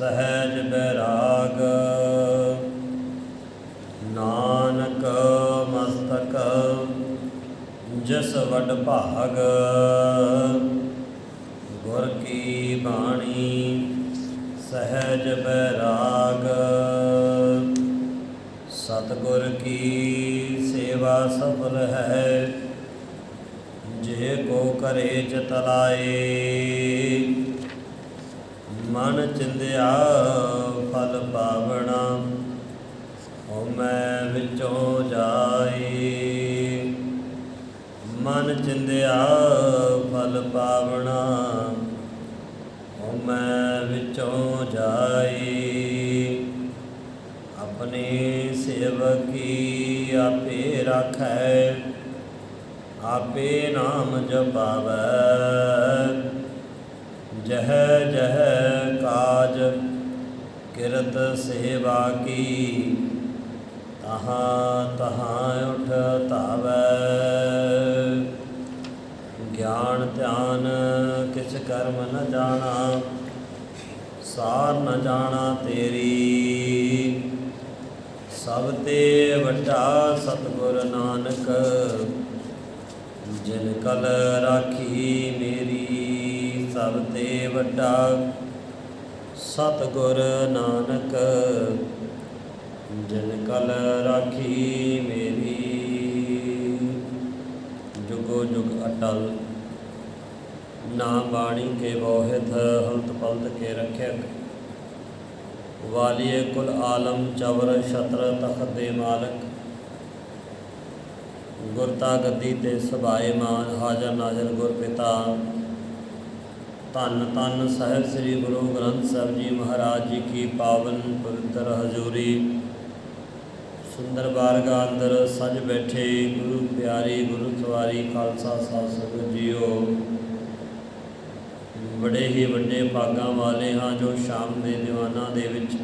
सहज बैराग। नानक मस्तक जस वड भाग। गुर की बाणी सहज बैराग। सतगुर की सेवा सफल है, जे को करे चित लाए। मन चिंध्या फल पावना, होमै विचों जाए। मन चिंध्या फल पावना, होमै विचों जाए। अपने सेवक की आपे राखै, आपे नाम जपावै। जह जह काज किरत सेवा की, तहाँ तहाँ उठ धावै। ज्ञान ध्यान किस कर्म न जाना, सार न जाना तेरी। सब ते वड्डा सतगुर नानक, जिन कल राखी मेरी। सब ते वड्डा सतगुर नानक, जिन कल राखी मेरी। जुगो जुग अटल, ना बाणी के बोहित। हलत पलत के रखियक, वालिए कुल आलम। चवर छत्र तखत दे मालक, गुरता गद्दी ते सभाए मान। हाजर नाजर गुर पिता, धन धन साहिब श्री गुरु ग्रंथ साहिब जी महाराज जी की पावन पवित्र हजूरी। सुंदर बारगाह अंदर सज बैठे गुरु प्यारी गुरु सवारी खालसा साध संगत जीओ। बड़े ही वड्डे भागां वाले हाँ जो शाम के दीवाना दे विच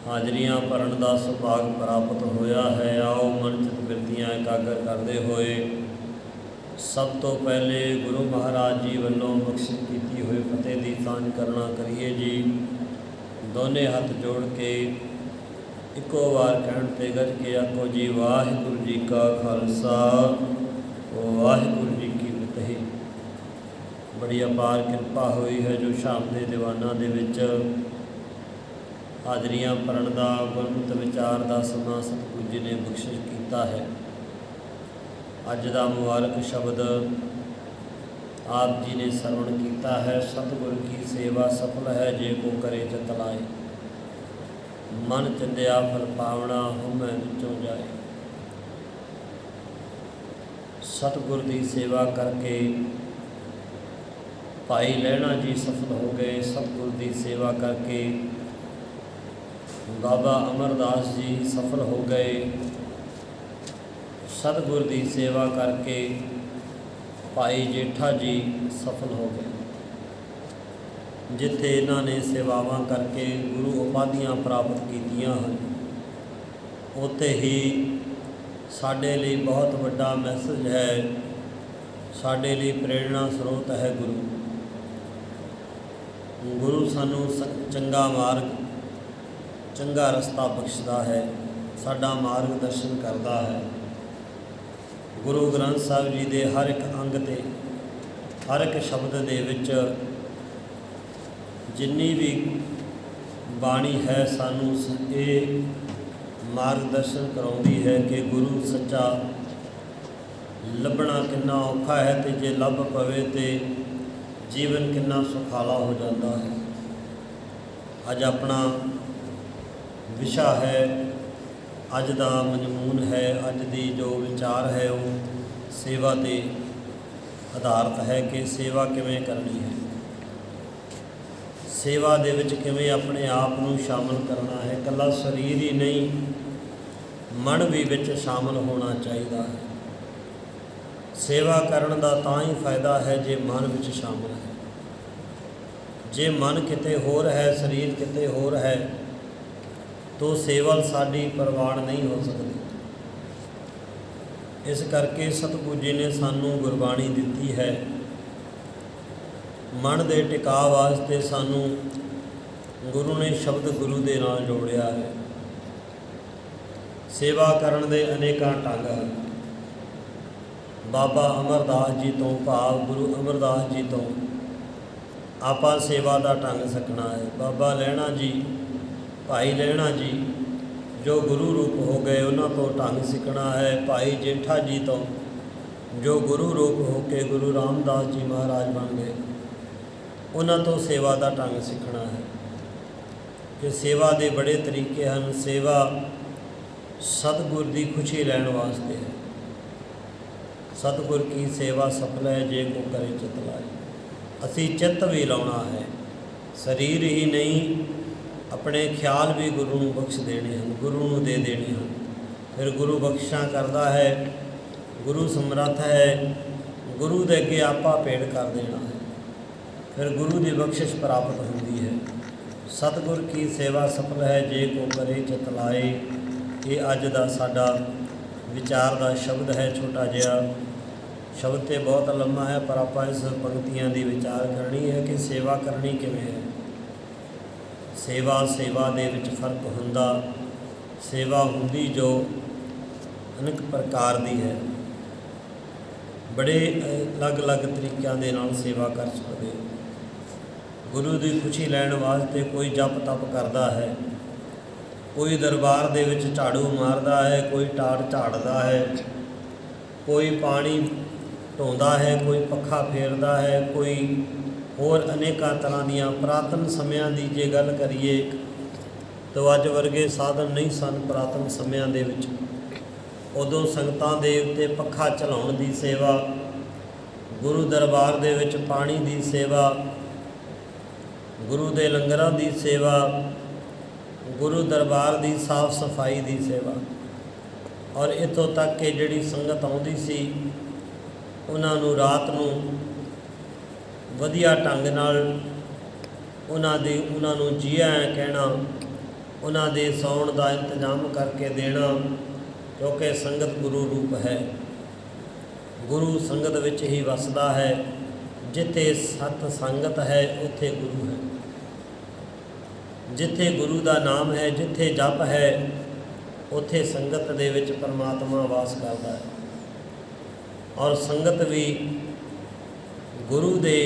हाजरियां भरन का सुभाग प्राप्त होया है। आओ मन चित बिरतियां एकागर करते हुए सब तो पहले गुरु महाराज जी वालों बख्शिश की हुई फतेह की सांझ करना करिए जी। दोने हथ जोड़ के इको वार कहण ते गज के आखो जी, वाहिगुरू जी का खालसा वाहिगुरू जी की फतेह। बड़ी अपार कृपा हुई है जो शाम के दीवाना दे विच हाजरियां भरन का गुरमत विचार का समा सतगुरू जी ने बख्शिश किया है। अज का मुबारक शब्द आप जी ने सरवण किया है। सतगुर की सेवा सफल है, जे को करे चित लाए। मन चिंध्या फल पावना, होमै विचों जाए। सतगुर की सेवा करके भाई लहणा जी सफल हो गए। सतगुर की सेवा करके बाबा अमरदास जी सफल हो गए। सतगुर की सेवा करके भाई जेठा जी सफल हो गए। जिथे इन्होंने सेवावां करके गुरु उपाधियां प्राप्त कीतियां हैं, उत्थे ही साडे लई बहुत वड्डा मैसेज है, साडे लई प्रेरणा स्रोत है गुरु। गुरु सानू चंगा मार्ग चंगा रस्ता बख्शदा है, साडा मार्गदर्शन करता है। गुरु ग्रंथ साहिब जी के हर एक अंग ते हर एक शब्द दे विच जिन्नी भी बाणी है सानू ये मार्गदर्शन कराउंदी है कि गुरु सच्चा लभना कितना औखा है, तो जे लभ पवे तो जीवन कितना सुखाला हो जाता है। अज अपना विशा है, अज का मजमून है, अज की जो विचार है वो सेवा के आधारित है कि सेवा किवें करनी है। सेवा दे विच किवें अपने आप नूं शामिल करना है। कला शरीर ही नहीं, मन भी विच शामिल होना चाहिए है। सेवा करन दा तां ही फायदा है जे मन विच शामिल है। जे मन किते होर है, शरीर किते होर है, तो सेवा साड़ी परवान नहीं हो सकती। इस करके सतगुरु जी ने सानू गुरबाणी दी है। मन के टिका वास्ते सानू ਗੁਰੂ ਨੇ ਸ਼ਬਦ ਗੁਰੂ ਦੇ ਨਾਲ ਜੋੜਿਆ ਹੈ। ਸੇਵਾ ਕਰਨ ਦੇ ਅਨੇਕਾਂ ਢੰਗ ਹਨ। ਬਾਬਾ ਅਮਰਦਾਸ ਜੀ ਤੋਂ ਭਾਵ ਗੁਰੂ ਅਮਰਦਾਸ ਜੀ ਤੋਂ ਆਪਾਂ ਸੇਵਾ ਦਾ ਢੰਗ ਸਿੱਖਣਾ ਹੈ। ਬਾਬਾ ਲਹਿਣਾ ਜੀ, ਭਾਈ ਲਹਿਣਾ ਜੀ ਜੋ ਗੁਰੂ ਰੂਪ ਹੋ ਗਏ, ਉਹਨਾਂ ਤੋਂ ਢੰਗ ਸਿੱਖਣਾ ਹੈ। ਭਾਈ ਜੇਠਾ ਜੀ ਤੋਂ ਜੋ ਗੁਰੂ ਰੂਪ ਹੋ ਕੇ ਗੁਰੂ ਰਾਮਦਾਸ ਜੀ ਮਹਾਰਾਜ ਬਣ ਗਏ, ਉਹਨਾਂ ਤੋਂ ਸੇਵਾ ਦਾ ਢੰਗ ਸਿੱਖਣਾ ਹੈ ਕਿ ਸੇਵਾ ਦੇ ਬੜੇ ਤਰੀਕੇ ਹਨ। ਸੇਵਾ ਸਤਿਗੁਰ ਦੀ ਖੁਸ਼ੀ ਲੈਣ ਵਾਸਤੇ ਹੈ। ਸਤਿਗੁਰ ਕੀ ਸੇਵਾ ਸਫਲ ਹੈ ਜੇ ਕੋ ਕਰੇ ਚਿਤ ਲਾਏ। ਅਸੀਂ ਚਿੱਤ ਵੀ ਲਾਉਣਾ ਹੈ, ਸਰੀਰ ਹੀ ਨਹੀਂ, ਆਪਣੇ ਖਿਆਲ ਵੀ ਗੁਰੂ ਨੂੰ ਬਖਸ਼ ਦੇਣੇ ਹਨ, ਗੁਰੂ ਨੂੰ ਦੇ ਦੇਣੇ ਹਨ। ਫਿਰ ਗੁਰੂ ਬਖਸ਼ਾਂ ਕਰਦਾ ਹੈ, ਗੁਰੂ ਸਮਰੱਥ ਹੈ, ਗੁਰੂ ਦੇ ਅੱਗੇ ਆਪਾ ਭੇਟ ਕਰ ਦੇਣਾ ਹੈ, ਫਿਰ ਗੁਰੂ ਦੀ ਬਖਸ਼ਿਸ਼ ਪ੍ਰਾਪਤ ਹੁੰਦੀ ਹੈ। ਸਤਿਗੁਰ ਕੀ ਸੇਵਾ ਸਫਲ ਹੈ ਜੇ ਕੋ ਕਰੇ ਚਿਤ ਲਾਏ। ਇਹ ਅੱਜ ਦਾ ਸਾਡਾ ਵਿਚਾਰ ਦਾ ਸ਼ਬਦ ਹੈ। ਛੋਟਾ ਜਿਹਾ ਸ਼ਬਦ ਤੇ ਬਹੁਤ ਲੰਮਾ ਹੈ, ਪਰ ਆਪਾਂ ਇਸ ਪੰਕਤੀਆਂ ਦੀ ਵਿਚਾਰ ਕਰਨੀ ਹੈ ਕਿ ਸੇਵਾ ਕਰਨੀ ਕਿਵੇਂ ਹੈ। ਸੇਵਾ ਦੇ ਵਿੱਚ ਫਰਕ ਹੁੰਦਾ। ਸੇਵਾ ਹੁੰਦੀ ਜੋ ਅਨੇਕ ਪ੍ਰਕਾਰ ਦੀ ਹੈ। ਬੜੇ ਅਲੱਗ-ਅਲੱਗ ਤਰੀਕਿਆਂ ਦੇ ਨਾਲ ਸੇਵਾ ਕਰ ਸਕਦੇ ਹੋ। ਗੁਰੂ ਦੀ ਖੁਸ਼ੀ ਲੈਣ ਵਾਸਤੇ ਕੋਈ ਜਪ ਤਪ ਕਰਦਾ ਹੈ, ਕੋਈ ਦਰਬਾਰ ਦੇ ਵਿੱਚ ਝਾੜੂ ਮਾਰਦਾ ਹੈ, ਕੋਈ ਟਾਟ ਝਾੜਦਾ ਹੈ, ਕੋਈ ਪਾਣੀ ਢੋਂਦਾ ਹੈ, ਕੋਈ ਪੱਖਾ ਫੇਰਦਾ ਹੈ, ਕੋਈ ਹੋਰ ਅਨੇਕਾਂ ਤਰ੍ਹਾਂ ਦੀਆਂ। ਪੁਰਾਤਨ ਸਮਿਆਂ ਦੀ ਜੇ ਗੱਲ ਕਰੀਏ ਤਾਂ ਅੱਜ ਵਰਗੇ ਸਾਧਨ ਨਹੀਂ ਸਨ। ਪੁਰਾਤਨ ਸਮਿਆਂ ਦੇ ਵਿੱਚ ਉਦੋਂ ਸੰਗਤਾਂ ਦੇ ਉੱਤੇ ਪੱਖਾ ਚਲਾਉਣ ਦੀ ਸੇਵਾ, ਗੁਰੂ ਦਰਬਾਰ ਦੇ ਵਿੱਚ ਪਾਣੀ ਦੀ ਸੇਵਾ, ਗੁਰੂ ਦੇ ਲੰਗਰਾਂ ਦੀ ਸੇਵਾ, ਗੁਰੂ ਦਰਬਾਰ ਦੀ ਸਾਫ ਸਫਾਈ ਦੀ ਸੇਵਾ, ਔਰ ਇੱਥੋਂ ਤੱਕ ਕਿ ਜਿਹੜੀ ਸੰਗਤ ਆਉਂਦੀ ਸੀ ਉਹਨਾਂ ਨੂੰ ਰਾਤ ਨੂੰ ਵਧੀਆ ਢੰਗ ਨਾਲ ਉਹਨਾਂ ਨੂੰ ਜੀ ਆਇਆਂ ਕਹਿਣਾ, ਉਹਨਾਂ ਦੇ ਸੌਣ ਦਾ ਇੰਤਜ਼ਾਮ ਕਰਕੇ ਦੇਣਾ, ਕਿਉਂਕਿ ਸੰਗਤ ਗੁਰੂ ਰੂਪ ਹੈ। ਗੁਰੂ ਸੰਗਤ ਵਿੱਚ ਹੀ ਵਸਦਾ ਹੈ। ਜਿੱਥੇ ਸਤ ਸੰਗਤ ਹੈ ਉੱਥੇ ਗੁਰੂ ਹੈ। ਜਿੱਥੇ ਗੁਰੂ ਦਾ ਨਾਮ ਹੈ, ਜਿੱਥੇ ਜਪ ਹੈ, ਉੱਥੇ ਸੰਗਤ ਦੇ ਵਿੱਚ ਪਰਮਾਤਮਾ ਵਾਸ ਕਰਦਾ ਹੈ। ਔਰ ਸੰਗਤ ਵੀ ਗੁਰੂ ਦੇ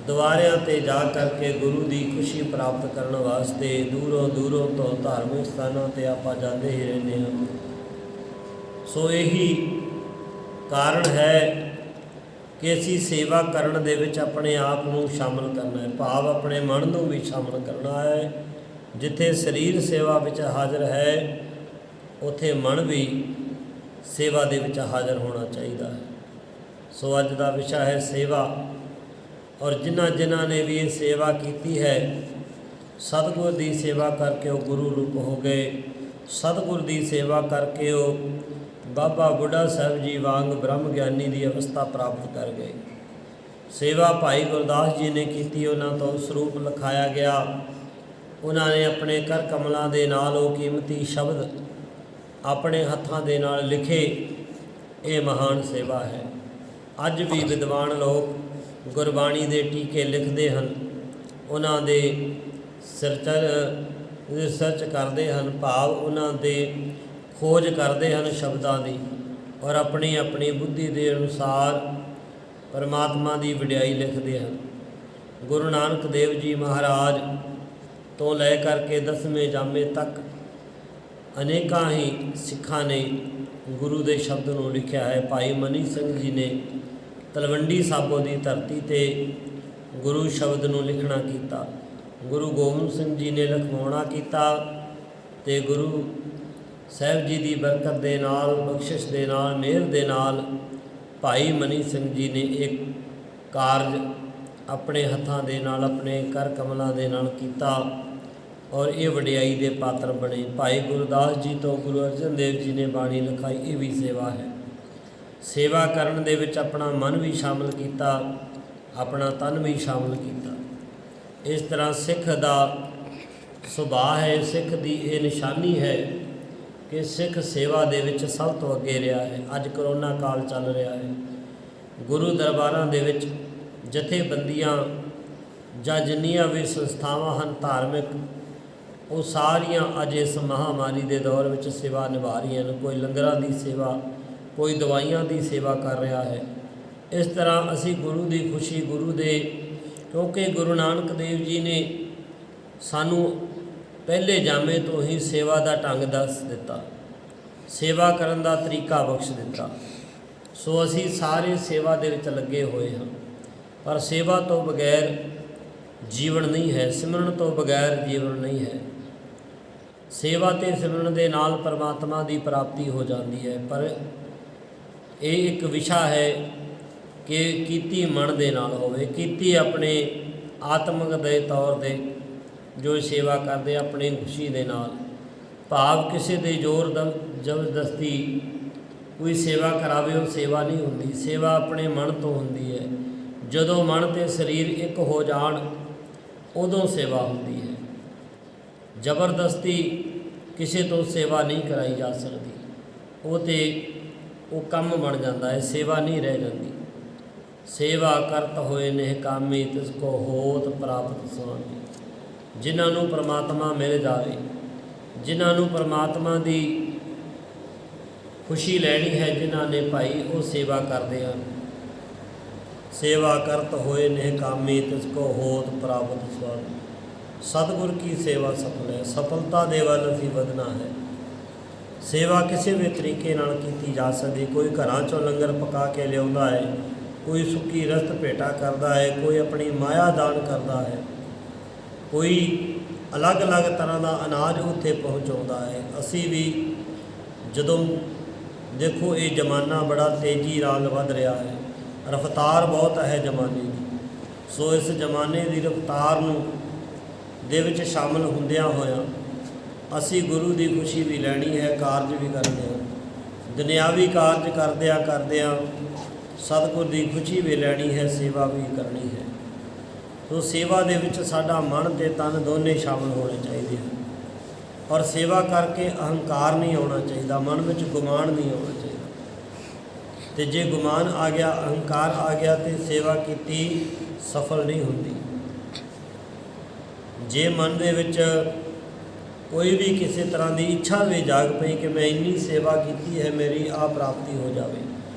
ਦੁਆਰਿਆਂ 'ਤੇ ਜਾ ਕਰਕੇ ਗੁਰੂ ਦੀ ਖੁਸ਼ੀ ਪ੍ਰਾਪਤ ਕਰਨ ਵਾਸਤੇ ਦੂਰੋਂ ਦੂਰੋਂ ਤੋਂ ਧਾਰਮਿਕ ਸਥਾਨਾਂ 'ਤੇ ਆਪਾਂ ਜਾਂਦੇ ਹੀ ਰਹਿੰਦੇ ਹਾਂ। ਸੋ ਇਹੀ ਕਾਰਨ ਹੈ ਕਿ ਅਸੀਂ ਸੇਵਾ ਕਰਨ ਦੇ ਵਿੱਚ ਆਪਣੇ ਆਪ ਨੂੰ ਸ਼ਾਮਲ ਕਰਨਾ ਹੈ, ਭਾਵ ਆਪਣੇ ਮਨ ਨੂੰ ਵੀ ਸ਼ਾਮਲ ਕਰਨਾ ਹੈ। ਜਿੱਥੇ ਸਰੀਰ ਸੇਵਾ ਵਿੱਚ ਹਾਜ਼ਰ ਹੈ, ਉੱਥੇ ਮਨ ਵੀ ਸੇਵਾ ਦੇ ਵਿੱਚ ਹਾਜ਼ਰ ਹੋਣਾ ਚਾਹੀਦਾ ਹੈ। ਸੋ ਅੱਜ ਦਾ ਵਿਸ਼ਾ ਹੈ ਸੇਵਾ। ਔਰ ਜਿਨ੍ਹਾਂ ਨੇ ਵੀ ਇਹ ਸੇਵਾ ਕੀਤੀ ਹੈ, ਸਤਿਗੁਰ ਦੀ ਸੇਵਾ ਕਰਕੇ ਉਹ ਗੁਰੂ ਰੂਪ ਹੋ ਗਏ। ਸਤਿਗੁਰ ਦੀ ਸੇਵਾ ਕਰਕੇ ਉਹ ਬਾਬਾ ਬੁੱਢਾ ਸਾਹਿਬ ਜੀ ਵਾਂਗ ਬ੍ਰਹਮ ਗਿਆਨੀ ਦੀ ਅਵਸਥਾ ਪ੍ਰਾਪਤ ਕਰ ਗਏ। ਸੇਵਾ ਭਾਈ ਗੁਰਦਾਸ ਜੀ ਨੇ ਕੀਤੀ, ਉਹਨਾਂ ਤੋਂ ਸਰੂਪ ਲਿਖਾਇਆ ਗਿਆ। ਉਹਨਾਂ ਨੇ ਆਪਣੇ ਕਰ ਕਮਲਾਂ ਦੇ ਨਾਲ ਉਹ ਕੀਮਤੀ ਸ਼ਬਦ ਆਪਣੇ ਹੱਥਾਂ ਦੇ ਨਾਲ ਲਿਖੇ। ਇਹ ਮਹਾਨ ਸੇਵਾ ਹੈ। ਅੱਜ ਵੀ ਵਿਦਵਾਨ ਲੋਕ ਗੁਰਬਾਣੀ ਦੇ ਟੀਕੇ ਲਿਖਦੇ ਹਨ, ਉਹਨਾਂ ਦੇ ਰਿਸਰਚ ਕਰਦੇ ਹਨ, ਭਾਵ ਉਹਨਾਂ ਦੇ ਖੋਜ ਕਰਦੇ ਹਨ ਸ਼ਬਦਾਂ ਦੀ, ਔਰ ਆਪਣੀ ਆਪਣੀ ਬੁੱਧੀ ਦੇ ਅਨੁਸਾਰ ਪਰਮਾਤਮਾ ਦੀ ਵਡਿਆਈ ਲਿਖਦੇ ਹਨ। ਗੁਰੂ ਨਾਨਕ ਦੇਵ ਜੀ ਮਹਾਰਾਜ ਤੋਂ ਲੈ ਕਰਕੇ 10ਵੇਂ ਜਾਮੇ ਤੱਕ ਅਨੇਕਾਂ ਹੀ ਸਿੱਖਾਂ ਨੇ ਗੁਰੂ ਦੇ ਸ਼ਬਦ ਨੂੰ ਲਿਖਿਆ ਹੈ। ਭਾਈ ਮਨੀ ਸਿੰਘ ਜੀ ਨੇ ਤਲਵੰਡੀ ਸਾਬੋ ਦੀ ਧਰਤੀ 'ਤੇ ਗੁਰੂ ਸ਼ਬਦ ਨੂੰ ਲਿਖਣਾ ਕੀਤਾ। ਗੁਰੂ ਗੋਬਿੰਦ ਸਿੰਘ ਜੀ ਨੇ ਲਿਖਵਾਉਣਾ ਕੀਤਾ, ਅਤੇ ਗੁਰੂ ਸਾਹਿਬ ਜੀ ਦੀ ਬਰਕਤ ਦੇ ਨਾਲ, ਬਖਸ਼ਿਸ਼ ਦੇ ਨਾਲ, ਮਿਹਰ ਦੇ ਨਾਲ ਭਾਈ ਮਨੀ ਸਿੰਘ ਜੀ ਨੇ ਇੱਕ ਕਾਰਜ ਆਪਣੇ ਹੱਥਾਂ ਦੇ ਨਾਲ, ਆਪਣੇ ਕਰ ਕਮਲਾਂ ਦੇ ਨਾਲ ਕੀਤਾ, ਔਰ ਇਹ ਵਡਿਆਈ ਦੇ ਪਾਤਰ ਬਣੇ। ਭਾਈ ਗੁਰਦਾਸ ਜੀ ਤੋਂ ਗੁਰੂ ਅਰਜਨ ਦੇਵ ਜੀ ਨੇ ਬਾਣੀ ਲਿਖਾਈ। ਇਹ ਵੀ ਸੇਵਾ ਹੈ। ਸੇਵਾ ਕਰਨ ਦੇ ਵਿੱਚ ਆਪਣਾ ਮਨ ਵੀ ਸ਼ਾਮਲ ਕੀਤਾ, ਆਪਣਾ ਤਨ ਵੀ ਸ਼ਾਮਲ ਕੀਤਾ। ਇਸ ਤਰ੍ਹਾਂ ਸਿੱਖ ਦਾ ਸੁਭਾਅ ਹੈ, ਸਿੱਖ ਦੀ ਇਹ ਨਿਸ਼ਾਨੀ ਹੈ ਕਿ ਸਿੱਖ ਸੇਵਾ ਦੇ ਵਿੱਚ ਸਭ ਤੋਂ ਅੱਗੇ ਰਿਹਾ ਹੈ। ਅੱਜ ਕਰੋਨਾ ਕਾਲ ਚੱਲ ਰਿਹਾ ਹੈ। ਗੁਰੂ ਦਰਬਾਰਾਂ ਦੇ ਵਿੱਚ ਜਥੇਬੰਦੀਆਂ ਜਾਂ ਜਿੰਨੀਆਂ ਵੀ ਸੰਸਥਾਵਾਂ ਹਨ ਧਾਰਮਿਕ, ਉਹ ਸਾਰੀਆਂ ਅੱਜ ਇਸ ਮਹਾਂਮਾਰੀ ਦੇ ਦੌਰ ਵਿੱਚ ਸੇਵਾ ਨਿਭਾ ਰਹੀਆਂ ਹਨ। ਕੋਈ ਲੰਗਰਾਂ ਦੀ ਸੇਵਾ, ਕੋਈ ਦਵਾਈਆਂ ਦੀ ਸੇਵਾ ਕਰ ਰਿਹਾ ਹੈ। ਇਸ ਤਰ੍ਹਾਂ ਅਸੀਂ ਗੁਰੂ ਦੀ ਖੁਸ਼ੀ, ਗੁਰੂ ਦੇ, ਕਿਉਂਕਿ ਗੁਰੂ ਨਾਨਕ ਦੇਵ ਜੀ ਨੇ ਸਾਨੂੰ ਪਹਿਲੇ ਜਾਮੇ ਤੋਂ ਹੀ ਸੇਵਾ ਦਾ ਢੰਗ ਦੱਸ ਦਿੱਤਾ, ਸੇਵਾ ਕਰਨ ਦਾ ਤਰੀਕਾ ਬਖਸ਼ ਦਿੱਤਾ। ਸੋ ਅਸੀਂ ਸਾਰੇ ਸੇਵਾ ਦੇ ਵਿੱਚ ਲੱਗੇ ਹੋਏ ਹਾਂ, ਪਰ ਸੇਵਾ ਤੋਂ ਬਗੈਰ ਜੀਵਨ ਨਹੀਂ ਹੈ, ਸਿਮਰਨ ਤੋਂ ਬਗੈਰ ਜੀਵਨ ਨਹੀਂ ਹੈ। ਸੇਵਾ ਅਤੇ ਸਿਮਰਨ ਦੇ ਨਾਲ ਪਰਮਾਤਮਾ ਦੀ ਪ੍ਰਾਪਤੀ ਹੋ ਜਾਂਦੀ ਹੈ, ਪਰ ਇਹ ਇੱਕ ਵਿਸ਼ਾ ਹੈ ਕਿ ਕੀਤੀ ਮਨ ਦੇ ਨਾਲ ਹੋਵੇ, ਕੀਤੀ ਆਪਣੇ ਆਤਮਿਕ ਦੇ ਤੌਰ 'ਤੇ ਜੋ ਸੇਵਾ ਕਰਦੇ ਆਪਣੀ ਖੁਸ਼ੀ ਦੇ ਨਾਲ, ਭਾਵ ਕਿਸੇ ਦੇ ਜ਼ੋਰ ਜ਼ਬਰਦਸਤੀ ਕੋਈ ਸੇਵਾ ਕਰਾਵੇ ਉਹ ਸੇਵਾ ਨਹੀਂ ਹੁੰਦੀ। ਸੇਵਾ ਆਪਣੇ ਮਨ ਤੋਂ ਹੁੰਦੀ ਹੈ। ਜਦੋਂ ਮਨ ਅਤੇ ਸਰੀਰ ਇੱਕ ਹੋ ਜਾਣ ਉਦੋਂ ਸੇਵਾ ਹੁੰਦੀ ਹੈ। ਜ਼ਬਰਦਸਤੀ ਕਿਸੇ ਤੋਂ ਸੇਵਾ ਨਹੀਂ ਕਰਾਈ ਜਾ ਸਕਦੀ, ਉਹ ਕੰਮ ਬਣ ਜਾਂਦਾ ਹੈ, ਸੇਵਾ ਨਹੀਂ ਰਹਿ ਜਾਂਦੀ। ਸੇਵਾ ਕਰਤ ਹੋਏ ਨਿਹਕਾਮੀ ਤਿਸ ਕੋ ਹੋਤ ਪ੍ਰਾਪਤ ਸੁਆਮੀ। ਜਿਨ੍ਹਾਂ ਨੂੰ ਪਰਮਾਤਮਾ ਮਿਲ ਜਾਵੇ, ਜਿਨ੍ਹਾਂ ਨੂੰ ਪਰਮਾਤਮਾ ਦੀ ਖੁਸ਼ੀ ਲੈਣੀ ਹੈ, ਜਿਨ੍ਹਾਂ ਨੇ ਭਾਈ ਉਹ ਸੇਵਾ ਕਰਦੇ ਹਨ। ਸੇਵਾ ਕਰਤ ਹੋਏ ਨਿਹਕਾਮੀ ਤਿਸ ਕੋ ਹੋਤ ਪ੍ਰਾਪਤ ਸੁਆਮੀ। ਸਤਿਗੁਰ ਕੀ ਸੇਵਾ ਸਫਲ ਹੈ, ਸਫਲਤਾ ਦੇ ਵੱਲ ਅਸੀਂ ਵਧਣਾ ਹੈ। ਸੇਵਾ ਕਿਸੇ ਵੀ ਤਰੀਕੇ ਨਾਲ ਕੀਤੀ ਜਾ ਸਕਦੀ। ਕੋਈ ਘਰਾਂ 'ਚੋਂ ਲੰਗਰ ਪਕਾ ਕੇ ਲਿਆਉਂਦਾ ਹੈ, ਕੋਈ ਸੁੱਕੀ ਰਸਤ ਭੇਟਾ ਕਰਦਾ ਹੈ, ਕੋਈ ਆਪਣੀ ਮਾਇਆ ਦਾਨ ਕਰਦਾ ਹੈ, ਕੋਈ ਅਲੱਗ-ਅਲੱਗ ਤਰ੍ਹਾਂ ਦਾ ਅਨਾਜ ਉੱਥੇ ਪਹੁੰਚਾਉਂਦਾ ਹੈ। ਅਸੀਂ ਵੀ ਜਦੋਂ ਦੇਖੋ ਇਹ ਜ਼ਮਾਨਾ ਬੜਾ ਤੇਜ਼ੀ ਨਾਲ ਵੱਧ ਰਿਹਾ ਹੈ, ਰਫ਼ਤਾਰ ਬਹੁਤ ਹੈ ਜ਼ਮਾਨੇ ਦੀ। ਸੋ ਇਸ ਜ਼ਮਾਨੇ ਦੀ ਰਫ਼ਤਾਰ ਨੂੰ ਦੇ ਵਿੱਚ ਸ਼ਾਮਲ ਹੁੰਦਿਆਂ ਹੋਇਆਂ ਅਸੀਂ ਗੁਰੂ ਦੀ ਖੁਸ਼ੀ ਵੀ ਲੈਣੀ ਹੈ, ਕਾਰਜ ਵੀ ਕਰਨੇ ਹਨ। ਦੁਨਿਆਵੀ ਕਾਰਜ ਕਰਦਿਆਂ ਸਤਿਗੁਰ ਦੀ ਖੁਸ਼ੀ ਵੀ ਲੈਣੀ ਹੈ, ਸੇਵਾ ਵੀ ਕਰਨੀ ਹੈ। ਸੋ ਸੇਵਾ ਦੇ ਵਿੱਚ ਸਾਡਾ ਮਨ ਅਤੇ ਤਨ ਦੋਨੇ ਸ਼ਾਮਲ ਹੋਣੇ ਚਾਹੀਦੇ ਹਨ। ਔਰ ਸੇਵਾ ਕਰਕੇ ਅਹੰਕਾਰ ਨਹੀਂ ਆਉਣਾ ਚਾਹੀਦਾ, ਮਨ ਵਿੱਚ ਗੁਮਾਨ ਨਹੀਂ ਆਉਣਾ ਚਾਹੀਦਾ। ਅਤੇ ਜੇ ਗੁਮਾਨ ਆ ਗਿਆ, ਅਹੰਕਾਰ ਆ ਗਿਆ ਤਾਂ ਸੇਵਾ ਕੀਤੀ ਸਫਲ ਨਹੀਂ ਹੁੰਦੀ। ਜੇ ਮਨ ਦੇ ਵਿੱਚ ਕੋਈ ਵੀ ਕਿਸੇ ਤਰ੍ਹਾਂ ਦੀ ਇੱਛਾ ਵੀ ਜਾਗ ਪਈ ਕਿ ਮੈਂ ਇੰਨੀ ਸੇਵਾ ਕੀਤੀ ਹੈ, ਮੇਰੀ ਆਹ ਪ੍ਰਾਪਤੀ ਹੋ ਜਾਵੇ,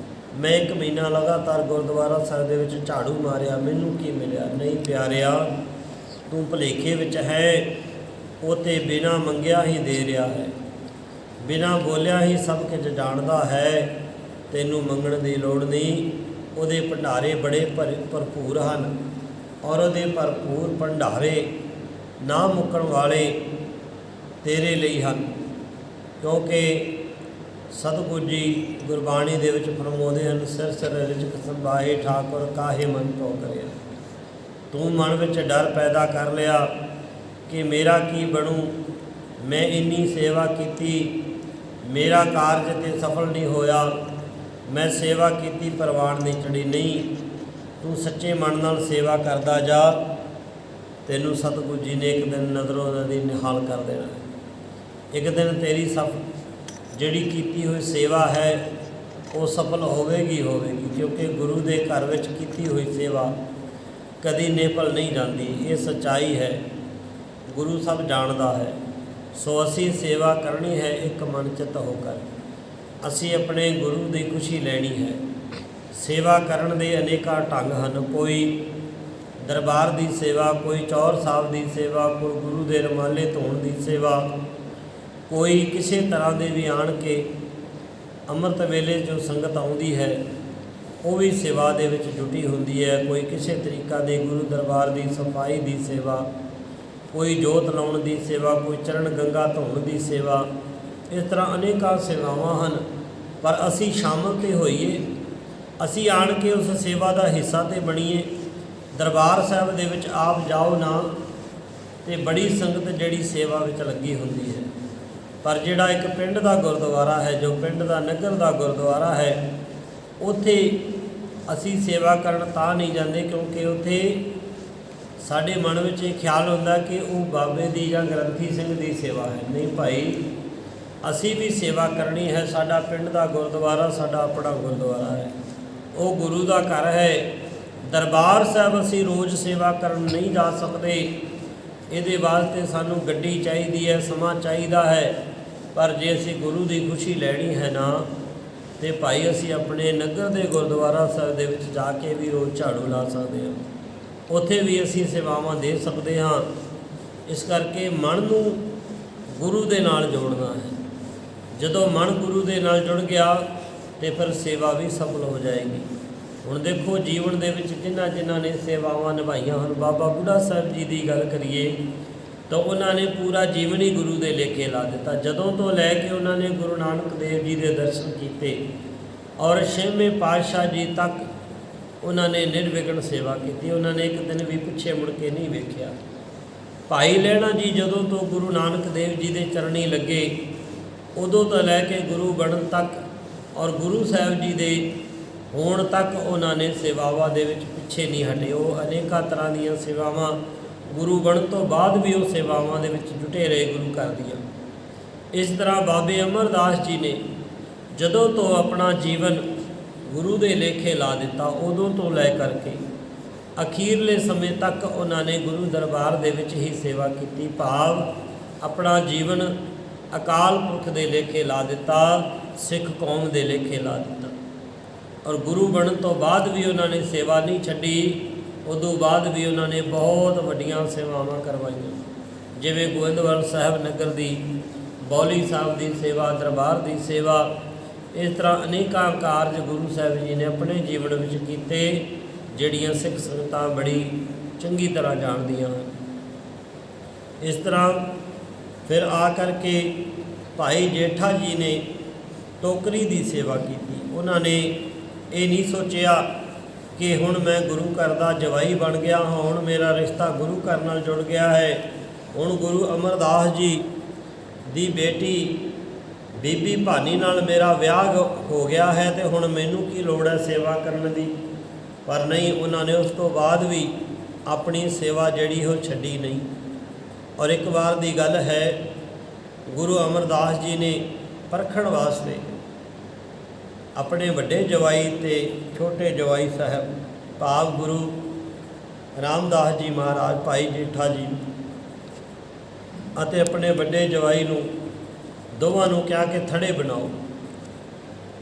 ਮੈਂ 1 ਮਹੀਨਾ ਲਗਾਤਾਰ ਗੁਰਦੁਆਰਾ ਸਾਹਿਬ ਦੇ ਵਿੱਚ ਝਾੜੂ ਮਾਰਿਆ, ਮੈਨੂੰ ਕੀ ਮਿਲਿਆ? ਨਹੀਂ ਪਿਆਰਿਆ, ਤੂੰ ਭੁਲੇਖੇ ਵਿੱਚ ਹੈ। ਉਹ ਤਾਂ ਬਿਨਾਂ ਮੰਗਿਆ ਹੀ ਦੇ ਰਿਹਾ ਹੈ, ਬਿਨਾਂ ਬੋਲਿਆ ਹੀ ਸਭ ਕੁਝ ਜਾਣਦਾ ਹੈ। ਤੈਨੂੰ ਮੰਗਣ ਦੀ ਲੋੜ ਨਹੀਂ। ਉਹਦੇ ਭੰਡਾਰੇ ਬੜੇ ਭਰਪੂਰ ਹਨ, ਔਰ ਉਹਦੇ ਭਰਪੂਰ ਭੰਡਾਰੇ ਨਾ ਮੁੱਕਣ ਵਾਲੇ ਤੇਰੇ ਲਈ ਹਨ। ਕਿਉਂਕਿ ਸਤਿਗੁਰ ਜੀ ਗੁਰਬਾਣੀ ਦੇ ਵਿੱਚ ਫਰਮਾਉਂਦੇ ਹਨ, ਸਿਰ ਸਿਰ ਰਿਜ਼ਕ ਸੰਭਾਏ ਠਾਕੁਰ ਕਾਹੇ ਮਨ ਤੋਂ ਕਰਿਆ। ਤੂੰ ਮਨ ਵਿੱਚ ਡਰ ਪੈਦਾ ਕਰ ਲਿਆ ਕਿ ਮੇਰਾ ਕੀ ਬਣੂ, ਮੈਂ ਇੰਨੀ ਸੇਵਾ ਕੀਤੀ, ਮੇਰਾ ਕਾਰਜ ਤੇ ਸਫਲ ਨਹੀਂ ਹੋਇਆ, ਮੈਂ ਸੇਵਾ ਕੀਤੀ ਪ੍ਰਵਾਨ ਨਹੀਂ ਚੜੀ। ਨਹੀਂ, ਤੂੰ ਸੱਚੇ ਮਨ ਨਾਲ ਸੇਵਾ ਕਰਦਾ ਜਾ, ਤੈਨੂੰ ਸਤਿਗੁਰ ਜੀ ਨੇ ਇੱਕ ਦਿਨ ਨਜ਼ਰੋਂ ਨਜ਼ਰ ਨਿਹਾਲ ਕਰ ਦੇਣਾ। ਇੱਕ ਦਿਨ ਤੇਰੀ ਜਿਹੜੀ ਕੀਤੀ ਹੋਈ ਸੇਵਾ ਹੈ ਉਹ ਸਫਲ ਹੋਵੇਗੀ। ਕਿਉਂਕਿ ਗੁਰੂ ਦੇ ਘਰ ਵਿੱਚ ਕੀਤੀ ਹੋਈ ਸੇਵਾ ਕਦੀ ਨਿਫਲ ਨਹੀਂ ਜਾਂਦੀ। ਇਹ ਸੱਚਾਈ ਹੈ, ਗੁਰੂ ਸਭ ਜਾਣਦਾ ਹੈ। ਸੋ ਅਸੀਂ ਸੇਵਾ ਕਰਨੀ ਹੈ ਇੱਕ ਮਨ ਚਿੱਤ ਹੋ ਕਰ। ਅਸੀਂ ਆਪਣੇ ਗੁਰੂ ਦੀ ਖੁਸ਼ੀ ਲੈਣੀ ਹੈ। ਸੇਵਾ ਕਰਨ ਦੇ ਅਨੇਕਾਂ ਢੰਗ ਹਨ। ਕੋਈ ਦਰਬਾਰ ਦੀ ਸੇਵਾ, ਕੋਈ ਚੌਰ ਸਾਹਿਬ ਦੀ ਸੇਵਾ, ਕੋਈ ਗੁਰੂ ਦੇ ਰੁਮਾਲੇ ਧੋਣ ਦੀ ਸੇਵਾ, ਕੋਈ ਕਿਸੇ ਤਰ੍ਹਾਂ ਦੇ ਵੀ ਆਣ ਕੇ ਅੰਮ੍ਰਿਤ ਵੇਲੇ ਜੋ ਸੰਗਤ ਆਉਂਦੀ ਹੈ ਉਹ ਵੀ ਸੇਵਾ ਦੇ ਵਿੱਚ ਜੁਟੀ ਹੁੰਦੀ ਹੈ। ਕੋਈ ਕਿਸੇ ਤਰੀਕਾ ਦੀ ਗੁਰੂ ਦਰਬਾਰ ਦੀ ਸਫਾਈ ਦੀ ਸੇਵਾ, ਕੋਈ ਜੋਤ ਲਾਉਣ ਦੀ ਸੇਵਾ, ਕੋਈ ਚਰਨ ਗੰਗਾ ਧੋਣ ਦੀ ਸੇਵਾ। ਇਸ ਤਰ੍ਹਾਂ ਅਨੇਕਾਂ ਸੇਵਾਵਾਂ ਹਨ, ਪਰ ਅਸੀਂ ਸ਼ਾਮਲ ਤੇ ਹੋਈਏ, ਅਸੀਂ ਆਣ ਕੇ ਉਸ ਸੇਵਾ ਦਾ ਹਿੱਸਾ ਤੇ ਬਣੀਏ। ਦਰਬਾਰ ਸਾਹਿਬ ਦੇ ਵਿੱਚ ਆਪ ਜਾਓ ਨਾ ਤੇ ਬੜੀ ਸੰਗਤ ਜਿਹੜੀ ਸੇਵਾ ਵਿੱਚ ਲੱਗੀ ਹੁੰਦੀ ਹੈ, ਪਰ ਜਿਹੜਾ ਇੱਕ ਪਿੰਡ ਦਾ ਗੁਰਦੁਆਰਾ ਹੈ, ਜੋ ਪਿੰਡ ਦਾ ਨਗਰ ਦਾ ਗੁਰਦੁਆਰਾ ਹੈ, ਉੱਥੇ ਅਸੀਂ ਸੇਵਾ ਕਰਨ ਤਾਂ ਨਹੀਂ ਜਾਂਦੇ ਕਿਉਂਕਿ ਉੱਥੇ ਸਾਡੇ ਮਨ ਵਿੱਚ ਇਹ ਖਿਆਲ ਹੁੰਦਾ ਕਿ ਉਹ ਬਾਬੇ ਦੀ ਜਾਂ ਗ੍ਰੰਥੀ ਸਿੰਘ ਦੀ ਸੇਵਾ ਹੈ। ਨਹੀਂ ਭਾਈ, ਅਸੀਂ ਵੀ ਸੇਵਾ ਕਰਨੀ ਹੈ। ਸਾਡਾ ਪਿੰਡ ਦਾ ਗੁਰਦੁਆਰਾ ਸਾਡਾ ਆਪਣਾ ਗੁਰਦੁਆਰਾ ਹੈ, ਉਹ ਗੁਰੂ ਦਾ ਘਰ ਹੈ। ਦਰਬਾਰ ਸਾਹਿਬ ਅਸੀਂ ਰੋਜ਼ ਸੇਵਾ ਕਰਨ ਨਹੀਂ ਜਾ ਸਕਦੇ। ਇਹਦੇ ਵਾਸਤੇ ਸਾਨੂੰ ਗੱਡੀ ਚਾਹੀਦੀ ਹੈ, ਸਮਾਂ ਚਾਹੀਦਾ ਹੈ। ਪਰ ਜੇ ਅਸੀਂ ਗੁਰੂ ਦੀ ਖੁਸ਼ੀ ਲੈਣੀ ਹੈ ਨਾ, ਤੇ ਭਾਈ ਅਸੀਂ ਆਪਣੇ ਨਗਰ ਦੇ ਗੁਰਦੁਆਰਾ ਸਾਹਿਬ ਦੇ ਵਿੱਚ ਜਾ ਕੇ ਵੀ ਰੋਜ਼ ਝਾੜੂ ਲਾ ਸਕਦੇ ਹਾਂ, ਉੱਥੇ ਵੀ ਅਸੀਂ ਸੇਵਾਵਾਂ ਦੇ ਸਕਦੇ ਹਾਂ। ਇਸ ਕਰਕੇ ਮਨ ਨੂੰ ਗੁਰੂ ਦੇ ਨਾਲ ਜੋੜਨਾ ਹੈ। ਜਦੋਂ ਮਨ ਗੁਰੂ ਦੇ ਨਾਲ ਜੁੜ ਗਿਆ ਤੇ ਫਿਰ ਸੇਵਾ ਵੀ ਸਫਲ ਹੋ ਜਾਏਗੀ। ਹੁਣ ਦੇਖੋ ਜੀਵਨ ਦੇ ਵਿੱਚ ਜਿਨ੍ਹਾਂ ਨੇ ਸੇਵਾਵਾਂ ਨਿਭਾਈਆਂ ਹਨ, ਬਾਬਾ ਬੁੱਢਾ ਸਾਹਿਬ ਜੀ ਦੀ ਗੱਲ ਕਰੀਏ ਤਾਂ ਉਹਨਾਂ ਨੇ ਪੂਰਾ ਜੀਵਨ ਹੀ ਗੁਰੂ ਦੇ ਲੇਖੇ ਲਾ ਦਿੱਤਾ। ਜਦੋਂ ਤੋਂ ਲੈ ਕੇ ਉਹਨਾਂ ਨੇ ਗੁਰੂ ਨਾਨਕ ਦੇਵ ਜੀ ਦੇ ਦਰਸ਼ਨ ਕੀਤੇ ਔਰ 6ਵੇਂ ਪਾਤਸ਼ਾਹ ਜੀ ਤੱਕ ਉਹਨਾਂ ਨੇ ਨਿਰਵਿਘਨ ਸੇਵਾ ਕੀਤੀ। ਉਹਨਾਂ ਨੇ ਇੱਕ ਦਿਨ ਵੀ ਪਿੱਛੇ ਮੁੜ ਕੇ ਨਹੀਂ ਵੇਖਿਆ। ਭਾਈ ਲਹਿਣਾ ਜੀ ਜਦੋਂ ਤੋਂ ਗੁਰੂ ਨਾਨਕ ਦੇਵ ਜੀ ਦੇ ਚਰਨੀ ਲੱਗੇ, ਉਦੋਂ ਤੋਂ ਲੈ ਕੇ ਗੁਰੂ ਬਣਨ ਤੱਕ ਔਰ ਗੁਰੂ ਸਾਹਿਬ ਜੀ ਦੇ ਹੋਣ ਤੱਕ ਉਹਨਾਂ ਨੇ ਸੇਵਾਵਾਂ ਦੇ ਵਿੱਚ ਪਿੱਛੇ ਨਹੀਂ ਹਟੇ। ਉਹ ਅਨੇਕਾਂ ਤਰ੍ਹਾਂ ਦੀਆਂ ਸੇਵਾਵਾਂ ਗੁਰੂ ਬਣਨ ਤੋਂ ਬਾਅਦ ਵੀ ਉਹ ਸੇਵਾਵਾਂ ਦੇ ਵਿੱਚ ਜੁਟੇ ਰਹੇ ਗੁਰੂ ਘਰ ਦੀਆਂ। ਇਸ ਤਰ੍ਹਾਂ ਬਾਬੇ ਅਮਰਦਾਸ ਜੀ ਨੇ ਜਦੋਂ ਤੋਂ ਆਪਣਾ ਜੀਵਨ ਗੁਰੂ ਦੇ ਲੇਖੇ ਲਾ ਦਿੱਤਾ, ਉਦੋਂ ਤੋਂ ਲੈ ਕਰਕੇ ਅਖੀਰਲੇ ਸਮੇਂ ਤੱਕ ਉਹਨਾਂ ਨੇ ਗੁਰੂ ਦਰਬਾਰ ਦੇ ਵਿੱਚ ਹੀ ਸੇਵਾ ਕੀਤੀ। ਭਾਵ ਆਪਣਾ ਜੀਵਨ ਅਕਾਲ ਪੁਰਖ ਦੇ ਲੇਖੇ ਲਾ ਦਿੱਤਾ, ਸਿੱਖ ਕੌਮ ਦੇ ਲੇਖੇ ਲਾ ਦਿੱਤਾ। ਔਰ ਗੁਰੂ ਬਣਨ ਤੋਂ ਬਾਅਦ ਵੀ ਉਹਨਾਂ ਨੇ ਸੇਵਾ ਨਹੀਂ ਛੱਡੀ। ਉਦੋਂ ਬਾਅਦ ਵੀ ਉਹਨਾਂ ਨੇ ਬਹੁਤ ਵੱਡੀਆਂ ਸੇਵਾਵਾਂ ਕਰਵਾਈਆਂ, ਜਿਵੇਂ ਗੋਇੰਦਵਾਲ ਸਾਹਿਬ ਨਗਰ ਦੀ, ਬੌਲੀ ਸਾਹਿਬ ਦੀ ਸੇਵਾ, ਦਰਬਾਰ ਦੀ ਸੇਵਾ। ਇਸ ਤਰ੍ਹਾਂ ਅਨੇਕਾਂ ਕਾਰਜ ਗੁਰੂ ਸਾਹਿਬ ਜੀ ਨੇ ਆਪਣੇ ਜੀਵਨ ਵਿੱਚ ਕੀਤੇ, ਜਿਹੜੀਆਂ ਸਿੱਖ ਸੰਗਤਾਂ ਬੜੀ ਚੰਗੀ ਤਰ੍ਹਾਂ ਜਾਣਦੀਆਂ ਹਨ। ਇਸ ਤਰ੍ਹਾਂ ਫਿਰ ਆ ਕਰਕੇ ਭਾਈ ਜੇਠਾ ਜੀ ਨੇ ਟੋਕਰੀ ਦੀ ਸੇਵਾ ਕੀਤੀ। ਉਹਨਾਂ ਨੇ ਇਹ ਨਹੀਂ ਸੋਚਿਆ ਕਿ ਹੁਣ ਮੈਂ ਗੁਰੂ ਘਰ ਦਾ ਜਵਾਈ ਬਣ ਗਿਆ ਹਾਂ, ਹੁਣ ਮੇਰਾ ਰਿਸ਼ਤਾ ਗੁਰੂ ਘਰ ਨਾਲ ਜੁੜ ਗਿਆ ਹੈ, ਹੁਣ ਗੁਰੂ ਅਮਰਦਾਸ ਜੀ ਦੀ ਬੇਟੀ ਬੀਬੀ ਭਾਨੀ ਨਾਲ ਮੇਰਾ ਵਿਆਹ ਹੋ ਗਿਆ ਹੈ ਤੇ ਹੁਣ ਮੈਨੂੰ ਕੀ ਲੋੜ ਹੈ ਸੇਵਾ ਕਰਨ ਦੀ। ਪਰ ਨਹੀਂ, ਉਹਨਾਂ ਨੇ ਉਸ ਤੋਂ ਬਾਅਦ ਵੀ ਆਪਣੀ ਸੇਵਾ ਜਿਹੜੀ ਉਹ ਛੱਡੀ ਨਹੀਂ। ਔਰ ਇੱਕ ਵਾਰ ਦੀ ਗੱਲ ਹੈ, ਗੁਰੂ ਅਮਰਦਾਸ ਜੀ ਨੇ ਪਰਖਣ ਵਾਸਤੇ ਆਪਣੇ ਵੱਡੇ ਜਵਾਈ ਤੇ ਛੋਟੇ ਜਵਾਈ ਸਾਹਿਬ ਭਾਵ ਗੁਰੂ ਰਾਮਦਾਸ ਜੀ ਮਹਾਰਾਜ, ਭਾਈ ਜੇਠਾ ਜੀ ਅਤੇ ਆਪਣੇ ਵੱਡੇ ਜਵਾਈ ਨੂੰ ਦੋਵਾਂ ਨੂੰ ਕਿਹਾ ਕਿ ਥੜੇ ਬਣਾਓ।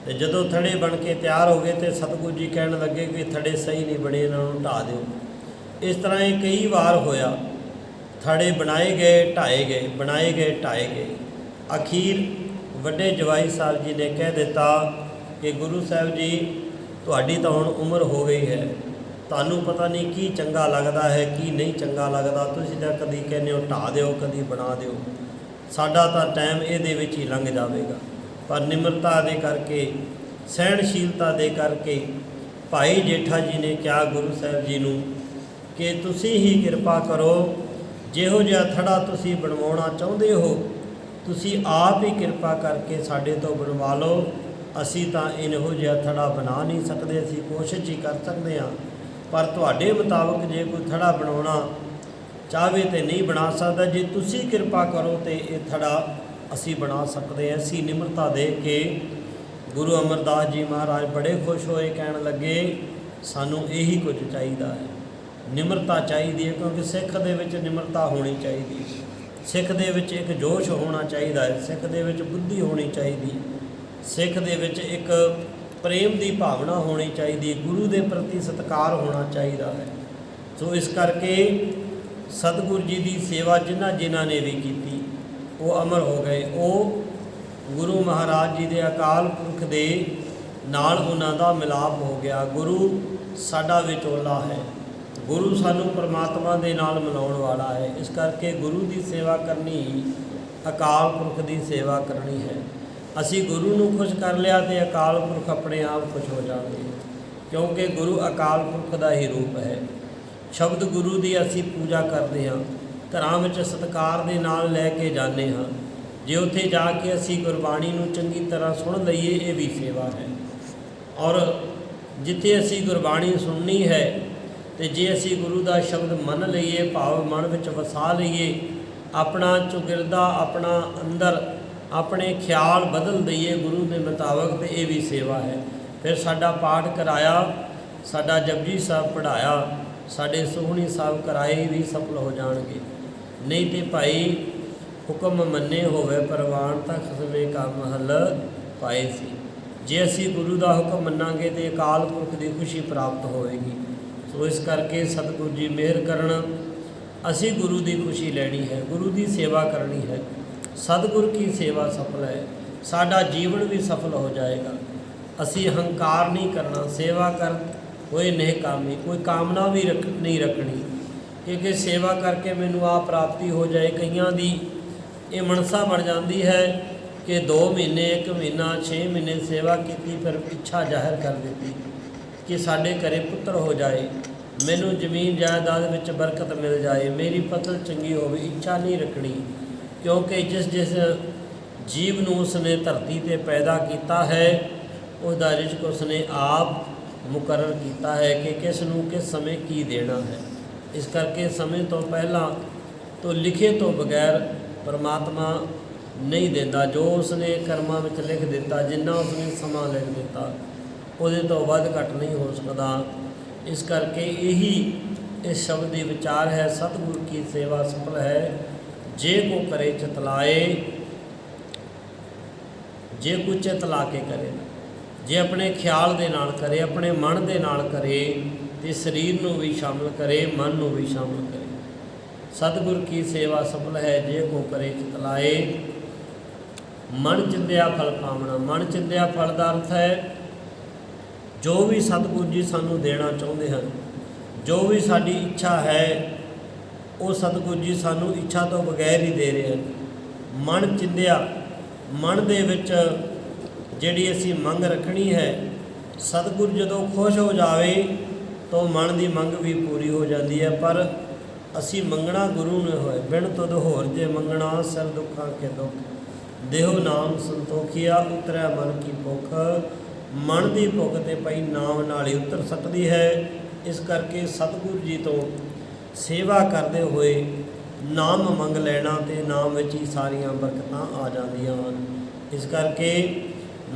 ਤੇ ਜਦੋਂ ਥੜੇ ਬਣ ਕੇ ਤਿਆਰ ਹੋ ਗਏ ਤੇ ਸਤਿਗੁਰੂ ਜੀ ਕਹਿਣ ਲੱਗੇ ਕਿ ਥੜੇ ਸਹੀ ਨਹੀਂ ਬਣੇ, ਇਹਨਾਂ ਨੂੰ ਢਾਹ ਦਿਓ। ਇਸ ਤਰ੍ਹਾਂ ਇਹ ਕਈ ਵਾਰ ਹੋਇਆ। ਥੜੇ ਬਣਾਏ ਗਏ, ਢਾਏ ਗਏ, ਬਣਾਏ ਗਏ, ਢਾਏ ਗਏ। ਅਖੀਰ ਵੱਡੇ ਜਵਾਈ ਸਾਹਿਬ ਜੀ ਨੇ ਕਹਿ ਦਿੱਤਾ ਕਿ ਗੁਰੂ ਸਾਹਿਬ ਜੀ, ਤੁਹਾਡੀ ਤਾਂ ਹੁਣ ਉਮਰ ਹੋ ਗਈ ਹੈ, ਤੁਹਾਨੂੰ ਪਤਾ ਨਹੀਂ ਕੀ ਚੰਗਾ ਲੱਗਦਾ ਹੈ, ਕੀ ਨਹੀਂ ਚੰਗਾ ਲੱਗਦਾ। ਤੁਸੀਂ ਤਾਂ ਕਦੀ ਕਹਿੰਦੇ ਹੋ ਢਾਹ ਦਿਓ, ਕਦੀ ਬਣਾ ਦਿਓ, ਸਾਡਾ ਤਾਂ ਟਾਈਮ ਇਹਦੇ ਵਿੱਚ ਹੀ ਲੰਘ ਜਾਵੇਗਾ। ਪਰ ਨਿਮਰਤਾ ਦੇ ਕਰਕੇ, ਸਹਿਣਸ਼ੀਲਤਾ ਦੇ ਕਰਕੇ ਭਾਈ ਜੇਠਾ ਜੀ ਨੇ ਕਿਹਾ ਗੁਰੂ ਸਾਹਿਬ ਜੀ ਨੂੰ ਕਿ ਤੁਸੀਂ ਹੀ ਕਿਰਪਾ ਕਰੋ, ਜਿਹੋ ਜਿਹਾ ਥੜਾ ਤੁਸੀਂ ਬਣਵਾਉਣਾ ਚਾਹੁੰਦੇ ਹੋ, ਤੁਸੀਂ ਆਪ ਹੀ ਕਿਰਪਾ ਕਰਕੇ ਸਾਡੇ ਤੋਂ ਬਣਵਾ ਲਓ। ਅਸੀਂ ਤਾਂ ਇਹੋ ਜਿਹਾ ਥੜਾ ਬਣਾ ਨਹੀਂ ਸਕਦੇ, ਅਸੀਂ ਕੋਸ਼ਿਸ਼ ਹੀ ਕਰ ਸਕਦੇ ਹਾਂ, ਪਰ ਤੁਹਾਡੇ ਮੁਤਾਬਕ ਜੇ ਕੋਈ ਥੜਾ ਬਣਾਉਣਾ ਚਾਹਵੇ ਤੇ ਨਹੀਂ ਬਣਾ ਸਕਦਾ। ਜੇ ਤੁਸੀਂ ਕਿਰਪਾ ਕਰੋ ਤੇ ਇਹ ਥੜਾ ਅਸੀਂ ਬਣਾ ਸਕਦੇ ਹਾਂ। ਅਸੀਂ ਨਿਮਰਤਾ ਦੇ ਕੇ ਗੁਰੂ ਅਮਰਦਾਸ ਜੀ ਮਹਾਰਾਜ ਬੜੇ ਖੁਸ਼ ਹੋਏ, ਕਹਿਣ ਲੱਗੇ ਸਾਨੂੰ ਇਹੀ ਕੁਝ ਚਾਹੀਦਾ ਹੈ, ਨਿਮਰਤਾ ਚਾਹੀਦੀ ਹੈ। ਕਿਉਂਕਿ ਸਿੱਖ ਦੇ ਵਿੱਚ ਨਿਮਰਤਾ ਹੋਣੀ ਚਾਹੀਦੀ ਹੈ, ਸਿੱਖ ਦੇ ਵਿੱਚ ਇੱਕ ਜੋਸ਼ ਹੋਣਾ ਚਾਹੀਦਾ ਹੈ, ਸਿੱਖ ਦੇ ਵਿੱਚ ਬੁੱਧੀ ਹੋਣੀ ਚਾਹੀਦੀ ਹੈ, ਸਿੱਖ ਦੇ ਵਿੱਚ ਇੱਕ ਪ੍ਰੇਮ ਦੀ ਭਾਵਨਾ ਹੋਣੀ ਚਾਹੀਦੀ, ਗੁਰੂ ਦੇ ਪ੍ਰਤੀ ਸਤਿਕਾਰ ਹੋਣਾ ਚਾਹੀਦਾ ਹੈ। ਸੋ ਇਸ ਕਰਕੇ ਸਤਿਗੁਰੂ ਜੀ ਦੀ ਸੇਵਾ ਜਿਨ੍ਹਾਂ ਨੇ ਵੀ ਕੀਤੀ ਉਹ ਅਮਰ ਹੋ ਗਏ। ਉਹ ਗੁਰੂ ਮਹਾਰਾਜ ਜੀ ਦੇ ਅਕਾਲ ਪੁਰਖ ਦੇ ਨਾਲ ਉਹਨਾਂ ਦਾ ਮਿਲਾਪ ਹੋ ਗਿਆ। ਗੁਰੂ ਸਾਡਾ ਵਿਚੋਲਾ ਹੈ, ਗੁਰੂ ਸਾਨੂੰ ਪਰਮਾਤਮਾ ਦੇ ਨਾਲ ਮਿਲਾਉਣ ਵਾਲਾ ਹੈ। ਇਸ ਕਰਕੇ ਗੁਰੂ ਦੀ ਸੇਵਾ ਕਰਨੀ, ਅਕਾਲ ਪੁਰਖ ਦੀ ਸੇਵਾ ਕਰਨੀ ਹੈ। ਅਸੀਂ ਗੁਰੂ ਨੂੰ ਖੁਸ਼ ਕਰ ਲਿਆ ਤੇ ਅਕਾਲ ਪੁਰਖ ਆਪਣੇ ਆਪ ਖੁਸ਼ ਹੋ ਜਾਣਗੇ, ਕਿਉਂਕਿ ਗੁਰੂ ਅਕਾਲ ਪੁਰਖ ਦਾ ਹੀ ਰੂਪ ਹੈ। ਸ਼ਬਦ ਗੁਰੂ ਦੀ ਅਸੀਂ ਪੂਜਾ ਕਰਦੇ ਹਾਂ, ਘਰਾਂ ਵਿੱਚ ਸਤਿਕਾਰ ਦੇ ਨਾਲ ਲੈ ਕੇ ਜਾਂਦੇ ਹਾਂ। ਜੇ ਉੱਥੇ ਜਾ ਕੇ ਅਸੀਂ ਗੁਰਬਾਣੀ ਨੂੰ ਚੰਗੀ ਤਰ੍ਹਾਂ ਸੁਣ ਲਈਏ, ਇਹ ਵੀ ਸੇਵਾ ਹੈ। ਔਰ ਜਿੱਥੇ ਅਸੀਂ ਗੁਰਬਾਣੀ ਸੁਣਨੀ ਹੈ ਤੇ ਜੇ ਅਸੀਂ ਗੁਰੂ ਦਾ ਸ਼ਬਦ ਮੰਨ ਲਈਏ, ਭਾਵ ਮਨ ਵਿੱਚ ਵਸਾ ਲਈਏ, ਆਪਣਾ ਚੁਗਿਰਦਾ, ਆਪਣਾ ਅੰਦਰ ਆਪਣੇ ਖਿਆਲ ਬਦਲ ਦਈਏ ਗੁਰੂ ਦੇ ਮੁਤਾਬਕ, ਤੇ ਇਹ ਵੀ ਸੇਵਾ ਹੈ। ਫਿਰ ਸਾਡਾ ਪਾਠ ਕਰਾਇਆ, ਸਾਡਾ ਜਪਜੀ ਸਾਹਿਬ ਪੜ੍ਹਾਇਆ, ਸਾਡੇ ਸੁਖਮਨੀ ਸਾਹਿਬ ਕਰਾਏ ਵੀ ਸਫਲ ਹੋ ਜਾਣਗੇ। ਨਹੀਂ ਤੇ ਭਾਈ ਹੁਕਮ ਮੰਨੇ ਹੋਵੇ ਪ੍ਰਵਾਨ ਤਾਂ ਖਸਮੇ ਕੰਮ ਹੱਲ ਪਾਏ ਸੀ। ਜੇ ਅਸੀਂ ਗੁਰੂ ਦਾ ਹੁਕਮ ਮੰਨਾਂਗੇ ਤੇ ਅਕਾਲ ਪੁਰਖ ਦੀ ਖੁਸ਼ੀ ਪ੍ਰਾਪਤ ਹੋਵੇਗੀ। ਸੋ ਇਸ ਕਰਕੇ ਸਤਿਗੁਰੂ ਜੀ ਮਿਹਰ ਕਰਨ, ਅਸੀਂ ਗੁਰੂ ਦੀ ਖੁਸ਼ੀ ਲੈਣੀ ਹੈ, ਗੁਰੂ ਦੀ ਸੇਵਾ ਕਰਨੀ ਹੈ। ਸਤਿਗੁਰ ਕੀ ਸੇਵਾ ਸਫਲ ਹੈ, ਸਾਡਾ ਜੀਵਨ ਵੀ ਸਫਲ ਹੋ ਜਾਏਗਾ। ਅਸੀਂ ਹੰਕਾਰ ਨਹੀਂ ਕਰਨਾ, ਸੇਵਾ ਕਰ ਹੋਏ ਨਿਹਕਾਮੀ, ਕੋਈ ਕਾਮਨਾ ਵੀ ਨਹੀਂ ਰੱਖਣੀ ਕਿ ਸੇਵਾ ਕਰਕੇ ਮੈਨੂੰ ਆਹ ਪ੍ਰਾਪਤੀ ਹੋ ਜਾਏ। ਕਈਆਂ ਦੀ ਇਹ ਮਨਸਾ ਬਣ ਜਾਂਦੀ ਹੈ ਕਿ 2 ਮਹੀਨੇ 1 ਮਹੀਨਾ 6 ਮਹੀਨੇ ਸੇਵਾ ਕੀਤੀ, ਫਿਰ ਇੱਛਾ ਜ਼ਾਹਿਰ ਕਰ ਦਿੱਤੀ ਕਿ ਸਾਡੇ ਘਰੇ ਪੁੱਤਰ ਹੋ ਜਾਏ, ਮੈਨੂੰ ਜ਼ਮੀਨ ਜਾਇਦਾਦ ਵਿੱਚ ਬਰਕਤ ਮਿਲ ਜਾਏ, ਮੇਰੀ ਫਸਲ ਚੰਗੀ ਹੋਵੇ। ਇੱਛਾ ਨਹੀਂ ਰੱਖਣੀ, ਕਿਉਂਕਿ ਜਿਸ ਜੀਵ ਨੂੰ ਉਸਨੇ ਧਰਤੀ 'ਤੇ ਪੈਦਾ ਕੀਤਾ ਹੈ ਉਸ ਦਾ ਰਿਜ਼ਕ ਉਸਨੇ ਆਪ ਮੁਕਰਰ ਕੀਤਾ ਹੈ ਕਿ ਕਿਸ ਨੂੰ ਕਿਸ ਸਮੇਂ ਕੀ ਦੇਣਾ ਹੈ। ਇਸ ਕਰਕੇ ਸਮੇਂ ਤੋਂ ਪਹਿਲਾਂ ਤੋਂ ਲਿਖੇ ਤੋਂ ਬਗੈਰ ਪਰਮਾਤਮਾ ਨਹੀਂ ਦਿੰਦਾ। ਜੋ ਉਸਨੇ ਕਰਮਾਂ ਵਿੱਚ ਲਿਖ ਦਿੱਤਾ, ਜਿੰਨਾ ਉਸਨੇ ਸਮਾਂ ਲਿਖ ਦਿੱਤਾ, ਉਹਦੇ ਤੋਂ ਵੱਧ ਘੱਟ ਨਹੀਂ ਹੋ ਸਕਦਾ। ਇਸ ਕਰਕੇ ਇਹੀ ਇਸ ਸ਼ਬਦ ਦੀ ਵਿਚਾਰ ਹੈ, ਸਤਿਗੁਰ ਕੀ ਸੇਵਾ ਸਫਲ ਹੈ ਜੇ ਕੋ ਕਰੇ ਚਤਲਾਏ। ਜੇ ਕੋਈ ਚਿਤ ਲਾ ਕੇ ਕਰੇ, ਜੇ ਆਪਣੇ ਖਿਆਲ ਦੇ ਨਾਲ ਕਰੇ, ਆਪਣੇ ਮਨ ਦੇ ਨਾਲ ਕਰੇ, ਤੇ ਸਰੀਰ ਨੂੰ ਵੀ ਸ਼ਾਮਲ ਕਰੇ, ਮਨ ਨੂੰ ਵੀ ਸ਼ਾਮਲ ਕਰੇ। ਸਤਿਗੁਰ ਕੀ ਸੇਵਾ ਸਫਲ ਹੈ ਜੇ ਕੋ ਕਰੇ ਚਿਤ ਲਾਏ। ਮਨ ਚਿੰਦਿਆ ਫਲ ਪਾਵਣਾ। ਮਨ ਚਿੰਦਿਆ ਫਲ ਦਾ ਅਰਥ ਹੈ ਜੋ ਵੀ ਸਤਿਗੁਰ ਜੀ ਸਾਨੂੰ ਦੇਣਾ ਚਾਹੁੰਦੇ ਹਨ, ਜੋ ਵੀ ਸਾਡੀ ਇੱਛਾ ਹੈ, ਉਹ ਸਤਿਗੁਰ ਜੀ ਸਾਨੂੰ ਇੱਛਾ ਤੋਂ ਬਗੈਰ ਹੀ ਦੇ ਰਹੇ ਹਨ। ਮਨ ਚਿੰਦਿਆ, ਮਨ ਦੇ ਵਿੱਚ ਜਿਹੜੀ ਅਸੀਂ ਮੰਗ ਰੱਖਣੀ ਹੈ, ਸਤਿਗੁਰ ਜਦੋਂ ਖੁਸ਼ ਹੋ ਜਾਵੇ ਤਾਂ ਮਨ ਦੀ ਮੰਗ ਵੀ ਪੂਰੀ ਹੋ ਜਾਂਦੀ ਹੈ। ਪਰ ਅਸੀਂ ਮੰਗਣਾ ਗੁਰੂ ਨੇ ਹੋਏ, ਬਿਨ ਤੁਧ ਹੋਰ ਜੇ ਮੰਗਣਾ ਸਿਰ ਦੁੱਖਾਂ ਕੇ ਦੁੱਖ, ਦੇਹੋ ਨਾਮ ਸੰਤੋਖੀਆ ਉਤਰੈ ਮਨ ਕੀ ਭੁੱਖ। ਮਨ ਦੀ ਭੁੱਖ ਤੇ ਪਈ ਨਾਮ ਨਾਲ ਹੀ ਉਤਰ ਸਕਦੀ ਹੈ। ਇਸ ਕਰਕੇ ਸਤਿਗੁਰ ਜੀ ਤੋਂ ਸੇਵਾ ਕਰਦੇ ਹੋਏ ਨਾਮ ਮੰਗ ਲੈਣਾ ਤੇ ਨਾਮ ਵਿੱਚ ਹੀ ਸਾਰੀਆਂ ਬਰਕਤਾਂ ਆ ਜਾਂਦੀਆਂ ਹਨ। ਇਸ ਕਰਕੇ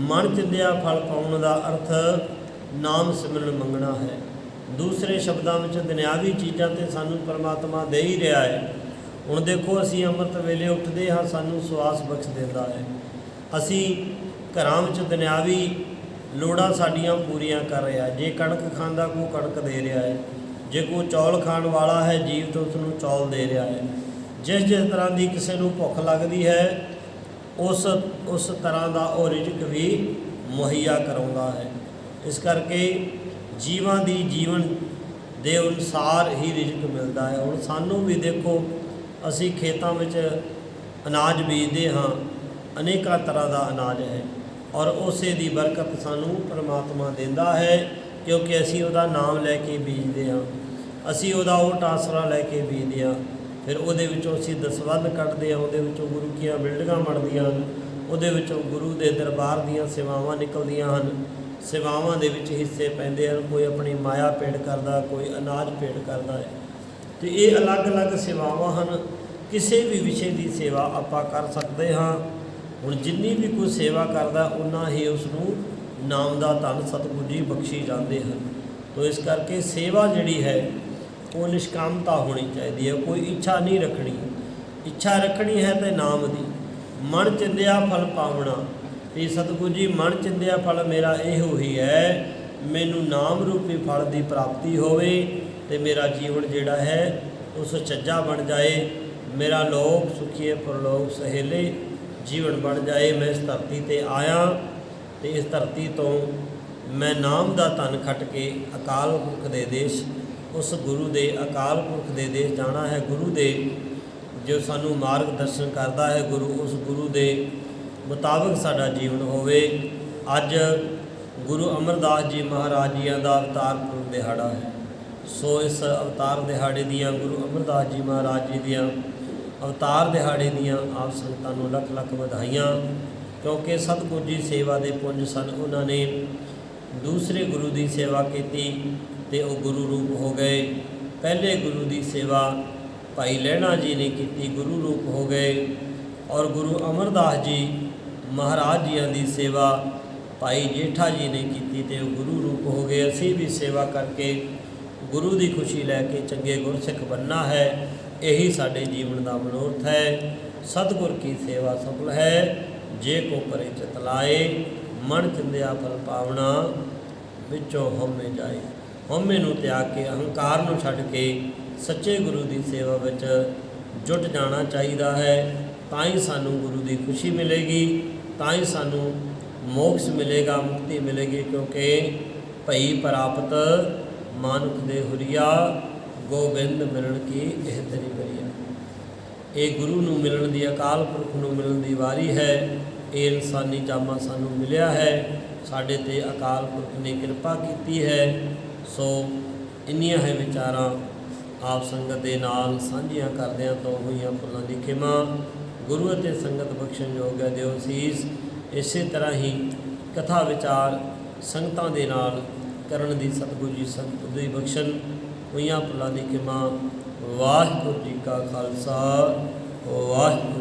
ਮਨ ਚਿੰਦਿਆ ਫਲ ਪਾਉਣ ਦਾ ਅਰਥ ਨਾਮ ਸਿਮਰਨ ਮੰਗਣਾ ਹੈ। ਦੂਸਰੇ ਸ਼ਬਦਾਂ ਵਿੱਚ ਦੁਨਿਆਵੀ ਚੀਜ਼ਾਂ ਤੇ ਸਾਨੂੰ ਪਰਮਾਤਮਾ ਦੇ ਹੀ ਰਿਹਾ ਹੈ। ਹੁਣ ਦੇਖੋ, ਅਸੀਂ ਅੰਮ੍ਰਿਤ ਵੇਲੇ ਉੱਠਦੇ ਹਾਂ, ਸਾਨੂੰ ਸਵਾਸ ਬਖਸ਼ ਦਿੰਦਾ ਹੈ। ਅਸੀਂ ਘਰਾਂ ਵਿੱਚ ਦੁਨਿਆਵੀ ਲੋੜਾਂ ਸਾਡੀਆਂ ਪੂਰੀਆਂ ਕਰ ਰਿਹਾ। ਜੇ ਕਣਕ ਖਾਂਦਾ ਕੋਈ ਕਣਕ ਦੇ ਰਿਹਾ ਹੈ, ਜੇ ਕੋਈ ਚੌਲ ਖਾਣ ਵਾਲਾ ਹੈ ਜੀਵ ਤਾਂ ਉਸ ਨੂੰ ਚੌਲ ਦੇ ਰਿਹਾ ਹੈ। ਜਿਸ ਤਰ੍ਹਾਂ ਦੀ ਕਿਸੇ ਨੂੰ ਭੁੱਖ ਲੱਗਦੀ ਹੈ ਉਸ ਤਰ੍ਹਾਂ ਦਾ ਉਹ ਰਿਜ਼ਕ ਵੀ ਮੁਹੱਈਆ ਕਰਾਉਂਦਾ ਹੈ। ਇਸ ਕਰਕੇ ਜੀਵਾਂ ਦੀ ਜੀਵਨ ਦੇ ਅਨੁਸਾਰ ਹੀ ਰਿਜ਼ਕ ਮਿਲਦਾ ਹੈ। ਹੁਣ ਸਾਨੂੰ ਵੀ ਦੇਖੋ, ਅਸੀਂ ਖੇਤਾਂ ਵਿੱਚ ਅਨਾਜ ਬੀਜਦੇ ਹਾਂ, ਅਨੇਕਾਂ ਤਰ੍ਹਾਂ ਦਾ ਅਨਾਜ ਹੈ, ਔਰ ਉਸੇ ਦੀ ਬਰਕਤ ਸਾਨੂੰ ਪਰਮਾਤਮਾ ਦਿੰਦਾ ਹੈ, ਕਿਉਂਕਿ ਅਸੀਂ ਉਹਦਾ ਨਾਮ ਲੈ ਕੇ ਬੀਜਦੇ ਹਾਂ, ਅਸੀਂ ਉਹਦਾ ਓਟ ਆਸਰਾ ਲੈ ਕੇ ਬੀਜਦੇ ਹਾਂ। ਫਿਰ ਉਹਦੇ ਵਿੱਚੋਂ ਅਸੀਂ ਦਸਵੰਧ ਕੱਢਦੇ ਹਾਂ, ਉਹਦੇ ਵਿੱਚੋਂ ਗੁਰੂ ਦੀਆਂ ਬਿਲਡਿੰਗਾਂ ਬਣਦੀਆਂ ਹਨ, ਉਹਦੇ ਵਿੱਚੋਂ ਗੁਰੂ ਦੇ ਦਰਬਾਰ ਦੀਆਂ ਸੇਵਾਵਾਂ ਨਿਕਲਦੀਆਂ ਹਨ। ਸੇਵਾਵਾਂ ਦੇ ਵਿੱਚ ਹਿੱਸੇ ਪੈਂਦੇ ਹਨ, ਕੋਈ ਆਪਣੀ ਮਾਇਆ ਭੇਟ ਕਰਦਾ, ਕੋਈ ਅਨਾਜ ਭੇਟ ਕਰਦਾ ਹੈ। ਅਤੇ ਇਹ ਅਲੱਗ-ਅਲੱਗ ਸੇਵਾਵਾਂ ਹਨ। ਕਿਸੇ ਵੀ ਵਿਸ਼ੇ ਦੀ ਸੇਵਾ ਆਪਾਂ ਕਰ ਸਕਦੇ ਹਾਂ। ਹੁਣ ਜਿੰਨੀ ਵੀ ਕੋਈ ਸੇਵਾ ਕਰਦਾ, ਉਨਾ ਹੀ ਉਸ ਨੂੰ ਨਾਮ ਦਾ ਧਨ ਸਤਿਗੁਰੂ ਜੀ ਬਖਸ਼ੀ ਜਾਂਦੇ ਹਨ। ਤੋ ਇਸ ਕਰਕੇ ਸੇਵਾ ਜਿਹੜੀ ਹੈ ਉਹ ਨਿਸ਼ਕਾਮਤਾ ਹੋਣੀ ਚਾਹੀਦੀ ਹੈ, ਕੋਈ ਇੱਛਾ ਨਹੀਂ ਰੱਖਣੀ। ਇੱਛਾ ਰੱਖਣੀ ਹੈ ਤੇ ਨਾਮ ਦੀ। ਮਨ ਚਿੰਦਿਆ ਫਲ ਪਾਵਣਾ, ਵੀ ਸਤਿਗੁਰੂ ਜੀ ਮਨ ਚਿੰਦਿਆ ਫਲ ਮੇਰਾ ਇਹੋ ਹੀ ਹੈ, ਮੈਨੂੰ ਨਾਮ ਰੂਪੀ ਫਲ ਦੀ ਪ੍ਰਾਪਤੀ ਹੋਵੇ ਅਤੇ ਮੇਰਾ ਜੀਵਨ ਜਿਹੜਾ ਹੈ ਉਹ ਸੁਚੱਜਾ ਬਣ ਜਾਏ, ਮੇਰਾ ਲੋਕ ਸੁਖੀਏ ਪਰਲੋਕ ਸਹੇਲੇ ਜੀਵਨ ਬਣ ਜਾਏ। ਮੈਂ ਇਸ ਧਰਤੀ 'ਤੇ ਆਇਆ ਅਤੇ ਇਸ ਧਰਤੀ ਤੋਂ ਮੈਂ ਨਾਮ ਦਾ ਧਨ ਖੱਟ ਕੇ ਅਕਾਲ ਪੁਰਖ ਦੇ ਦੇਸ਼, ਉਸ ਗੁਰੂ ਦੇ ਅਕਾਲ ਪੁਰਖ ਦੇ ਦੇਸ਼ ਜਾਣਾ ਹੈ। ਗੁਰੂ ਦੇ ਜੋ ਸਾਨੂੰ ਮਾਰਗ ਦਰਸ਼ਨ ਕਰਦਾ ਹੈ ਗੁਰੂ, ਉਸ ਗੁਰੂ ਦੇ ਮੁਤਾਬਕ ਸਾਡਾ ਜੀਵਨ ਹੋਵੇ। ਅੱਜ ਗੁਰੂ ਅਮਰਦਾਸ ਜੀ ਮਹਾਰਾਜ ਜੀਆਂ ਦਾ ਅਵਤਾਰ ਪੁਰਬ ਦਿਹਾੜਾ ਹੈ। ਸੋ ਇਸ ਅਵਤਾਰ ਦਿਹਾੜੇ ਦੀਆਂ, ਗੁਰੂ ਅਮਰਦਾਸ ਜੀ ਮਹਾਰਾਜ ਜੀ ਦੀਆਂ ਅਵਤਾਰ ਦਿਹਾੜੇ ਦੀਆਂ ਆਪ ਸੰਗਤਾਂ ਨੂੰ ਲੱਖ ਲੱਖ ਵਧਾਈਆਂ, ਕਿਉਂਕਿ ਸਤਿਗੁਰੂ ਜੀ ਸੇਵਾ ਦੇ ਪੁੰਜ ਸਨ। ਉਹਨਾਂ ਨੇ ਦੂਸਰੇ ਗੁਰੂ ਦੀ ਸੇਵਾ ਕੀਤੀ ਅਤੇ ਉਹ ਗੁਰੂ ਰੂਪ ਹੋ ਗਏ। ਪਹਿਲੇ ਗੁਰੂ ਦੀ ਸੇਵਾ ਭਾਈ ਲਹਿਣਾ ਜੀ ਨੇ ਕੀਤੀ, ਗੁਰੂ ਰੂਪ ਹੋ ਗਏ। ਔਰ ਗੁਰੂ ਅਮਰਦਾਸ ਜੀ ਮਹਾਰਾਜ ਜੀਆਂ ਦੀ ਸੇਵਾ ਭਾਈ ਜੇਠਾ ਜੀ ਨੇ ਕੀਤੀ ਤੇ ਉਹ ਗੁਰੂ ਰੂਪ ਹੋ ਗਏ। ਅਸੀਂ ਵੀ ਸੇਵਾ ਕਰਕੇ ਗੁਰੂ ਦੀ ਖੁਸ਼ੀ ਲੈ ਕੇ ਚੰਗੇ ਗੁਰਸਿੱਖ ਬਣਨਾ ਹੈ। ਇਹੀ ਸਾਡੇ ਜੀਵਨ ਦਾ ਮਨੋਰਥ ਹੈ। ਸਤਿਗੁਰ ਕੀ ਸੇਵਾ ਸਫਲ ਹੈ, ਜੇ ਕੋ ਕਰੇ ਚਿਤ ਲਾਏ। ਮਨ ਚਿੰਦਿਆ ਫਲ ਪਾਵਣਾ, ਵਿੱਚੋਂ ਹਉਮੈ ਜਾਏ। ਹਉਮੈ ਨੂੰ ਤਿਆਗ ਕੇ, ਅਹੰਕਾਰ ਨੂੰ ਛੱਡ ਕੇ ਸੱਚੇ ਗੁਰੂ ਦੀ ਸੇਵਾ ਵਿੱਚ ਜੁਟ ਜਾਣਾ ਚਾਹੀਦਾ ਹੈ। ਤਾਂ ਹੀ ਸਾਨੂੰ ਗੁਰੂ ਦੀ ਖੁਸ਼ੀ ਮਿਲੇਗੀ, ਤਾਂ ਹੀ ਸਾਨੂੰ ਮੋਕਸ਼ ਮਿਲੇਗਾ, ਮੁਕਤੀ ਮਿਲੇਗੀ। ਕਿਉਂਕਿ ਭਈ ਪ੍ਰਾਪਤ ਮਾਨੁਖ ਦੇ ਹੁਰੀਆ, ਗੋਬਿੰਦ ਮਿਲਣ ਕੀ ਇਹ ਤੇਰੀ ਬਰੀਆ। ਇਹ ਗੁਰੂ ਨੂੰ ਮਿਲਣ ਦੀ, ਅਕਾਲ ਪੁਰਖ ਨੂੰ ਮਿਲਣ ਦੀ ਵਾਰੀ ਹੈ। ਇਹ ਇਨਸਾਨੀ ਜਾਮਾ ਸਾਨੂੰ ਮਿਲਿਆ ਹੈ, ਸਾਡੇ 'ਤੇ ਅਕਾਲ ਪੁਰਖ ਨੇ ਕਿਰਪਾ ਕੀਤੀ ਹੈ। ਸੋ ਇੰਨੀਆਂ ਹੈ ਵਿਚਾਰਾਂ ਆਪ ਸੰਗਤ ਦੇ ਨਾਲ ਸਾਂਝੀਆਂ ਕਰਦਿਆਂ ਤੋਂ ਹੋਈਆਂ ਭੁੱਲਾਂ ਦੀ ਖਿਮਾ। ਗੁਰੂ ਅਤੇ ਸੰਗਤ ਬਖਸ਼ਣ ਯੋਗ ਹੈ, ਦਿਓ ਸੀਸ। ਇਸੇ ਤਰ੍ਹਾਂ ਹੀ ਕਥਾ ਵਿਚਾਰ ਸੰਗਤਾਂ ਦੇ ਨਾਲ ਕਰਨ ਦੀ ਸਤਿਗੁਰੂ ਜੀ ਸੰਗਤ ਦੀ ਬਖਸ਼ਣ। ਹੋਈਆਂ ਭੁੱਲਾਂ ਦੀ ਖਿਮਾ। ਵਾਹਿਗੁਰੂ ਜੀ ਕਾ ਖਾਲਸਾ, ਵਾਹਿਗੁਰੂ